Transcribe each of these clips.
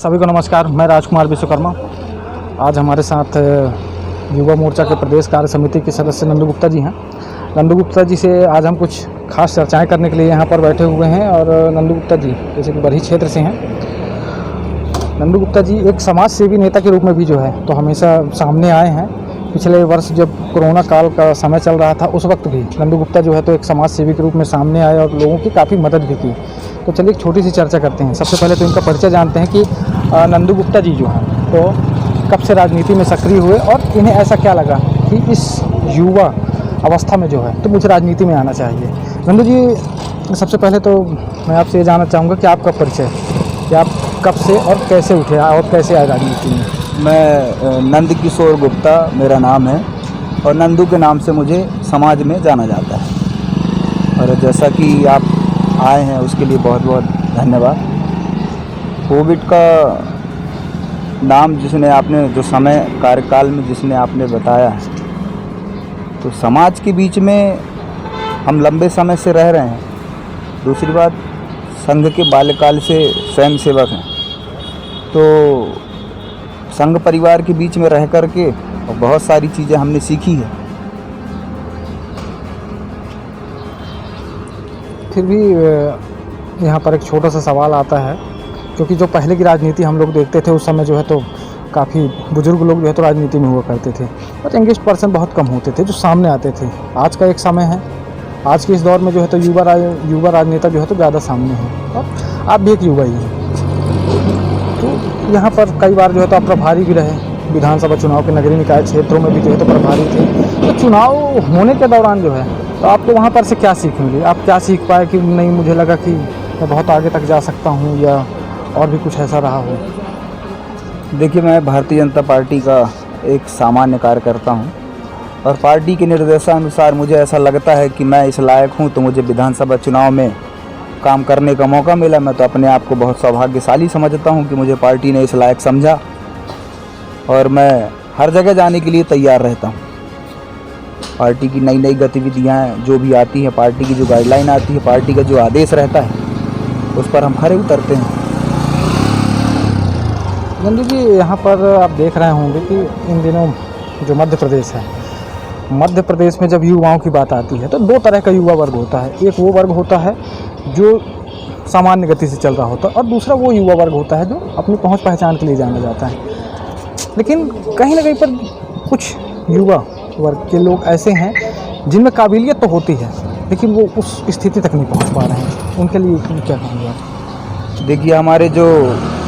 सभी को नमस्कार। मैं राजकुमार विश्वकर्मा। आज हमारे साथ युवा मोर्चा के प्रदेश कार्य समिति के सदस्य नंदू गुप्ता जी हैं। नंदू गुप्ता जी से आज हम कुछ खास चर्चाएं करने के लिए यहाँ पर बैठे हुए हैं। और नंदू गुप्ता जी जैसे कि बरही क्षेत्र से हैं। नंदू गुप्ता जी एक समाज सेवी नेता के रूप में भी जो है तो हमेशा सामने आए हैं। पिछले वर्ष जब कोरोना काल का समय चल रहा था उस वक्त भी नंदू गुप्ता जो है तो एक समाज सेवी के रूप में सामने आए और लोगों की काफ़ी मदद भी की। तो चलिए एक छोटी सी चर्चा करते हैं। सबसे पहले तो इनका परिचय जानते हैं कि नंदू गुप्ता जी जो हैं तो कब से राजनीति में सक्रिय हुए और इन्हें ऐसा क्या लगा कि इस युवा अवस्था में जो है तो मुझे राजनीति में आना चाहिए। नंदू जी, सबसे पहले तो मैं आपसे ये जानना चाहूँगा कि आपका परिचय, कि आप कब से और कैसे उठे और कैसे आए राजनीति में। मैं नंद किशोर गुप्ता मेरा नाम है और नंदू के नाम से मुझे समाज में जाना जाता है। और जैसा कि आप आए हैं उसके लिए बहुत बहुत धन्यवाद। कोविड का नाम जिसने आपने जो समय कार्यकाल में जिसने आपने बताया है, तो समाज के बीच में हम लंबे समय से रह रहे हैं। दूसरी बात, संघ के बाल्यकाल से स्वयं सेवक हैं, तो संघ परिवार के बीच में रह कर के और बहुत सारी चीज़ें हमने सीखी है। फिर भी यहाँ पर एक छोटा सा सवाल आता है, क्योंकि जो पहले की राजनीति हम लोग देखते थे उस समय जो है तो काफ़ी बुजुर्ग लोग जो है तो राजनीति में हुआ करते थे और यंगेस्ट पर्सन बहुत कम होते थे जो सामने आते थे। आज का एक समय है, आज के इस दौर में जो है तो युवा राजनेता जो है तो ज़्यादा सामने हैं और आप भी एक युवा ही हैं। तो यहाँ पर कई बार जो है तो आप प्रभारी भी रहे, विधानसभा चुनाव के नगरीय निकाय क्षेत्रों में भी जो है तो प्रभारी थे। तो चुनाव होने के दौरान जो है तो आपको वहाँ पर से क्या सीख मिली? आप क्या सीख पाए कि नहीं मुझे लगा कि मैं बहुत आगे तक जा सकता हूँ, या और भी कुछ ऐसा रहा हो? देखिए, मैं भारतीय जनता पार्टी का एक सामान्य कार्यकर्ता हूँ और पार्टी के निर्देशानुसार मुझे ऐसा लगता है कि मैं इस लायक हूँ, तो मुझे विधानसभा चुनाव में काम करने का मौका मिला। मैं तो अपने आप को बहुत सौभाग्यशाली समझता हूँ कि मुझे पार्टी ने इस लायक समझा और मैं हर जगह जाने के लिए तैयार रहता हूँ। पार्टी की नई नई गतिविधियाँ जो भी आती हैं, पार्टी की जो गाइडलाइन आती है, पार्टी का जो आदेश रहता है, उस पर हम खरे उतरते हैं। नंदू जी, यहाँ पर आप देख रहे होंगे कि इन दिनों जो मध्य प्रदेश है, मध्य प्रदेश में जब युवाओं की बात आती है तो दो तरह का युवा वर्ग होता है। एक वो वर्ग होता है जो सामान्य गति से चल रहा होता है और दूसरा वो युवा वर्ग होता है जो अपनी पहुंच पहचान के लिए जाना जाता है। लेकिन कहीं ना कहीं पर कुछ युवा वर्ग के लोग ऐसे हैं जिनमें काबिलियत तो होती है लेकिन वो उस स्थिति तक नहीं पहुंच पा रहे हैं। उनके लिए क्या कहेंगे आप? देखिए, हमारे जो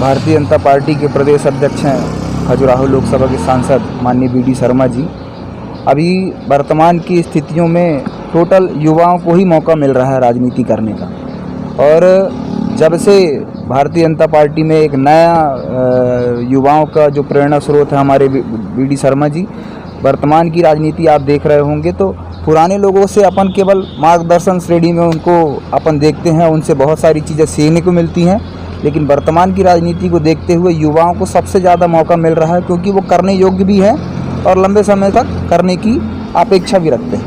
भारतीय जनता पार्टी के प्रदेश अध्यक्ष हैं, खजुराहो लोकसभा के सांसद माननीय BD शर्मा जी, अभी वर्तमान की स्थितियों में टोटल युवाओं को ही मौका मिल रहा है राजनीति करने का। और जब से भारतीय जनता पार्टी में एक नया युवाओं का जो प्रेरणा स्रोत है हमारे BD शर्मा जी, वर्तमान की राजनीति आप देख रहे होंगे तो पुराने लोगों से अपन केवल मार्गदर्शन श्रेणी में उनको अपन देखते हैं, उनसे बहुत सारी चीज़ें सीखने को मिलती हैं। लेकिन वर्तमान की राजनीति को देखते हुए युवाओं को सबसे ज़्यादा मौका मिल रहा है, क्योंकि वो करने योग्य भी हैं और लंबे समय तक करने की अपेक्षा भी रखते हैं।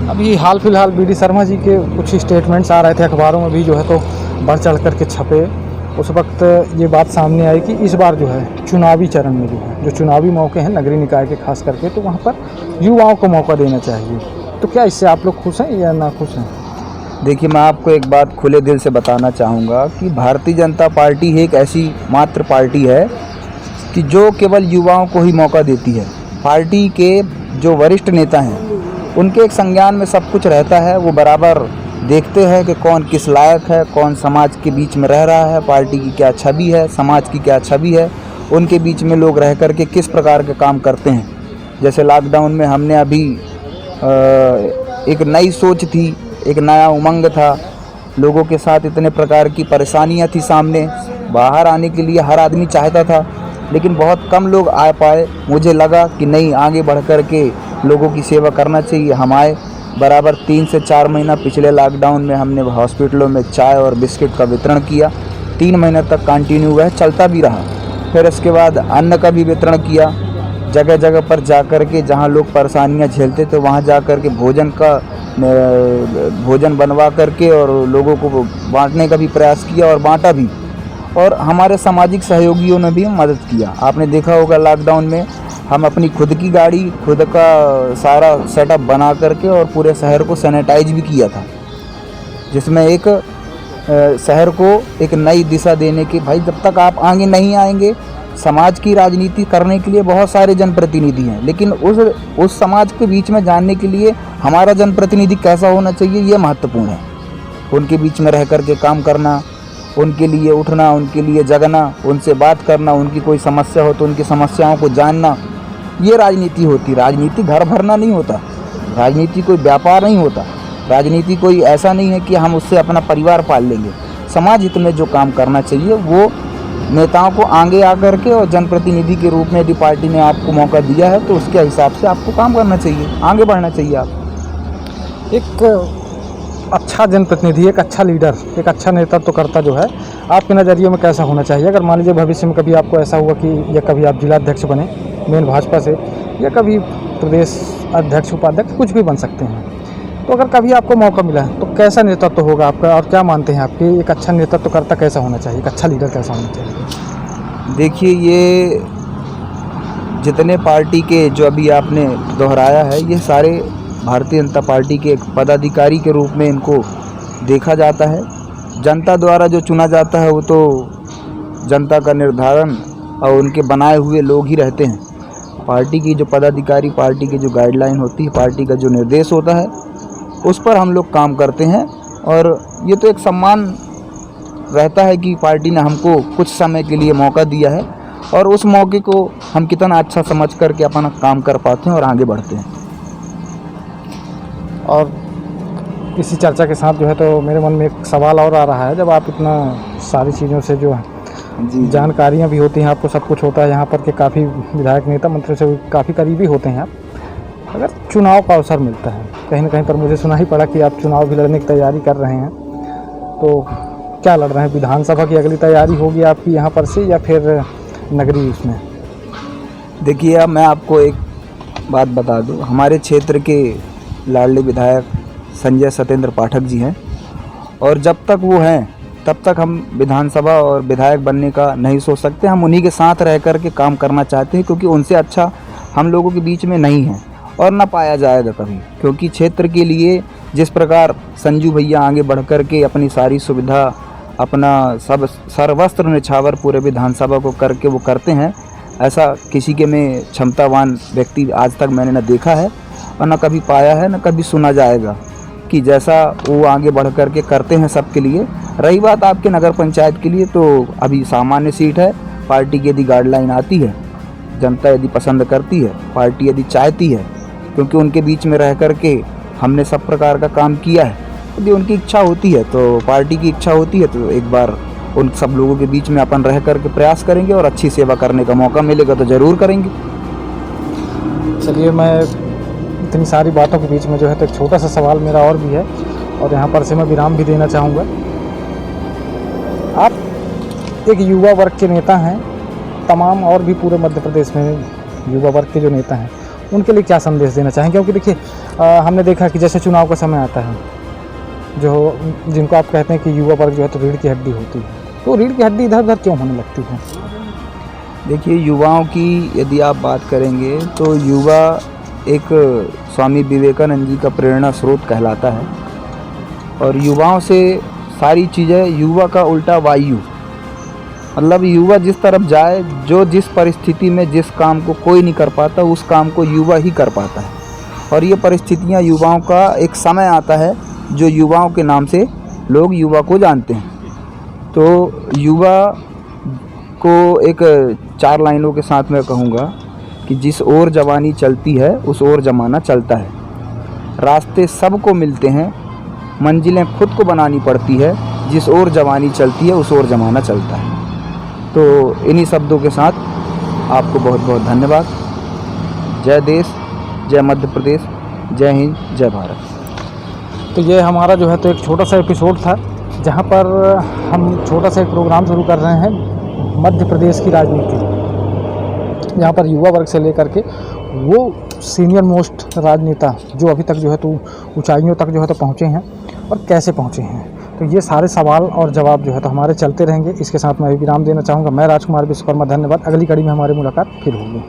अभी हाल फिलहाल BD शर्मा जी के कुछ स्टेटमेंट्स आ रहे थे अखबारों में भी जो है तो बढ़ चढ़ करके छपे। उस वक्त ये बात सामने आई कि इस बार जो है चुनावी चरण में जो चुनावी मौके हैं नगरीय निकाय के खास करके, तो वहाँ पर युवाओं को मौका देना चाहिए। तो क्या इससे आप लोग खुश हैं या ना खुश हैं? देखिए, मैं आपको एक बात खुले दिल से बताना चाहूँगा कि भारतीय जनता पार्टी एक ऐसी मात्र पार्टी है कि जो केवल युवाओं को ही मौका देती है। पार्टी के जो वरिष्ठ नेता हैं उनके एक संज्ञान में सब कुछ रहता है। वो बराबर देखते हैं कि कौन किस लायक है, कौन समाज के बीच में रह रहा है, पार्टी की क्या छवि है, समाज की क्या छवि है, उनके बीच में लोग रह कर के किस प्रकार के काम करते हैं। जैसे लॉकडाउन में हमने अभी एक नई सोच थी, एक नया उमंग था, लोगों के साथ इतने प्रकार की परेशानियां थी सामने, बाहर आने के लिए हर आदमी चाहता था लेकिन बहुत कम लोग आ पाए। मुझे लगा कि नहीं, आगे बढ़ कर के लोगों की सेवा करना चाहिए। हम आए, बराबर 3 से 4 महीना पिछले लॉकडाउन में हमने हॉस्पिटलों में चाय और बिस्किट का वितरण किया। 3 महीने तक कंटिन्यू वह चलता भी रहा। फिर इसके बाद अन्न का भी वितरण किया। जगह जगह पर जा कर के जहाँ लोग परेशानियाँ झेलते थे वहाँ जा कर के भोजन बनवा करके और लोगों को बांटने का भी प्रयास किया और बांटा भी। और हमारे सामाजिक सहयोगियों ने भी मदद किया। आपने देखा होगा लॉकडाउन में हम अपनी खुद की गाड़ी, खुद का सारा सेटअप बना करके और पूरे शहर को सैनिटाइज भी किया था, जिसमें एक शहर को एक नई दिशा देने की, भाई जब तक आप आगे नहीं आएंगे, समाज की राजनीति करने के लिए बहुत सारे जनप्रतिनिधि हैं, लेकिन उस समाज के बीच में जानने के लिए हमारा जनप्रतिनिधि कैसा होना चाहिए ये महत्वपूर्ण है। उनके बीच में रह कर के काम करना, उनके लिए उठना, उनके लिए जगना, उनसे बात करना, उनकी कोई समस्या हो तो उनकी समस्याओं को जानना, ये राजनीति होती। राजनीति घर भरना नहीं होता, राजनीति कोई व्यापार नहीं होता, राजनीति कोई ऐसा नहीं है कि हम उससे अपना परिवार पाल लेंगे। समाज हित में जो काम करना चाहिए वो नेताओं को आगे आकर के और जनप्रतिनिधि के रूप में यदि पार्टी ने आपको मौका दिया है तो उसके हिसाब से आपको काम करना चाहिए, आगे बढ़ना चाहिए। आप एक अच्छा जनप्रतिनिधि, एक अच्छा लीडर, एक अच्छा नेतृत्व करता जो है, आपके नज़रिए में कैसा होना चाहिए? अगर मान लीजिए भविष्य में कभी आपको ऐसा हुआ कि या कभी आप जिलाध्यक्ष बने मेन भाजपा से, या कभी प्रदेश अध्यक्ष, उपाध्यक्ष, कुछ भी बन सकते हैं, तो अगर कभी आपको मौका मिला तो कैसा नेतृत्व होगा आपका, और क्या मानते हैं आपके एक अच्छा नेतृत्वकर्ता कैसा होना चाहिए, एक अच्छा लीडर कैसा होना चाहिए? देखिए, ये जितने पार्टी के जो अभी आपने दोहराया है, ये सारे भारतीय जनता पार्टी के एक पदाधिकारी के रूप में इनको देखा जाता है। जनता द्वारा जो चुना जाता है वो तो जनता का निर्धारण और उनके बनाए हुए लोग ही रहते हैं। पार्टी की जो पदाधिकारी, पार्टी की जो गाइडलाइन होती है, पार्टी का जो निर्देश होता है, उस पर हम लोग काम करते हैं। और ये तो एक सम्मान रहता है कि पार्टी ने हमको कुछ समय के लिए मौका दिया है और उस मौके को हम कितना अच्छा समझ करके अपना काम कर पाते हैं और आगे बढ़ते हैं। और इसी चर्चा के साथ जो है तो मेरे मन में एक सवाल और आ रहा है, जब आप इतना सारी चीज़ों से जो जी, जानकारियाँ भी होती हैं, आपको सब कुछ होता है, यहाँ पर के काफ़ी विधायक, नेता, मंत्री से काफ़ी करीबी होते हैं आप, अगर चुनाव का अवसर मिलता है, कहीं ना कहीं पर मुझे सुना ही पड़ा कि आप चुनाव भी लड़ने की तैयारी कर रहे हैं, तो क्या लड़ रहे हैं? विधानसभा की अगली तैयारी होगी आपकी यहाँ पर से, या फिर नगरीय उसमें? देखिए, अब मैं आपको एक बात बता दूं, हमारे क्षेत्र के लाडले विधायक संजय सत्येंद्र पाठक जी हैं, और जब तक वो हैं तब तक हम विधानसभा और विधायक बनने का नहीं सोच सकते। हम उन्हीं के साथ रह कर के काम करना चाहते हैं, क्योंकि उनसे अच्छा हम लोगों के बीच में नहीं है और ना पाया जाएगा कभी। क्योंकि क्षेत्र के लिए जिस प्रकार संजू भैया आगे बढ़ कर के अपनी सारी सुविधा, अपना सब सर्वस्त्र निछावर पूरे विधानसभा को करके वो करते हैं, ऐसा किसी के में क्षमतावान व्यक्ति आज तक मैंने न देखा है और न कभी पाया है, न कभी सुना जाएगा कि जैसा वो आगे बढ़ कर के करते हैं सबके लिए। रही बात आपके नगर पंचायत के लिए, तो अभी सामान्य सीट है। पार्टी की यदि गाइडलाइन आती है, जनता यदि पसंद करती है, पार्टी यदि चाहती है, क्योंकि उनके बीच में रह कर के हमने सब प्रकार का काम किया है, यदि उनकी इच्छा होती है, तो पार्टी की इच्छा होती है, तो एक बार उन सब लोगों के बीच में अपन रह कर के प्रयास करेंगे और अच्छी सेवा करने का मौका मिलेगा तो ज़रूर करेंगे। चलिए, मैं इतनी सारी बातों के बीच में जो है तो एक छोटा सा सवाल मेरा और भी है, और यहाँ पर से मैं विराम भी देना चाहूँगा। आप एक युवा वर्ग के नेता हैं, तमाम और भी पूरे मध्य प्रदेश में युवा वर्ग के जो नेता हैं उनके लिए क्या संदेश देना चाहेंगे? क्योंकि देखिए, हमने देखा कि जैसे चुनाव का समय आता है, जो जिनको आप कहते हैं कि युवा वर्ग जो है तो रीढ़ की हड्डी होती है, तो रीढ़ की हड्डी इधर उधर क्यों होने लगती है? देखिए, युवाओं की यदि आप बात करेंगे तो युवा एक स्वामी विवेकानंद जी का प्रेरणा स्रोत कहलाता है, और युवाओं से सारी चीज़ें, युवा का उल्टा वायु, मतलब युवा जिस तरफ जाए, जो जिस परिस्थिति में जिस काम को कोई नहीं कर पाता, उस काम को युवा ही कर पाता है। और ये परिस्थितियाँ, युवाओं का एक समय आता है जो युवाओं के नाम से लोग युवा को जानते हैं। तो युवा को एक 4 लाइनों के साथ मैं कहूँगा कि जिस ओर जवानी चलती है उस ओर जमाना चलता है, रास्ते सबको मिलते हैं, मंजिलें खुद को बनानी पड़ती है, जिस ओर जवानी चलती है उस ओर जमाना चलता है। तो इन्हीं शब्दों के साथ आपको बहुत बहुत धन्यवाद। जय देश, जय मध्य प्रदेश, जय हिंद, जय भारत। तो ये हमारा जो है तो एक छोटा सा एपिसोड था, जहाँ पर हम छोटा सा एक प्रोग्राम शुरू कर रहे हैं मध्य प्रदेश की राजनीति, जहाँ पर युवा वर्ग से लेकर के वो सीनियर मोस्ट राजनेता जो अभी तक जो है तो ऊंचाइयों तक जो है तो पहुँचे हैं और कैसे पहुँचे हैं, तो ये सारे सवाल और जवाब जो है तो हमारे चलते रहेंगे। इसके साथ मैं भी विराम देना चाहूँगा। मैं राजकुमार विश्वकर्मा, धन्यवाद। अगली कड़ी में हमारी मुलाकात फिर होगी।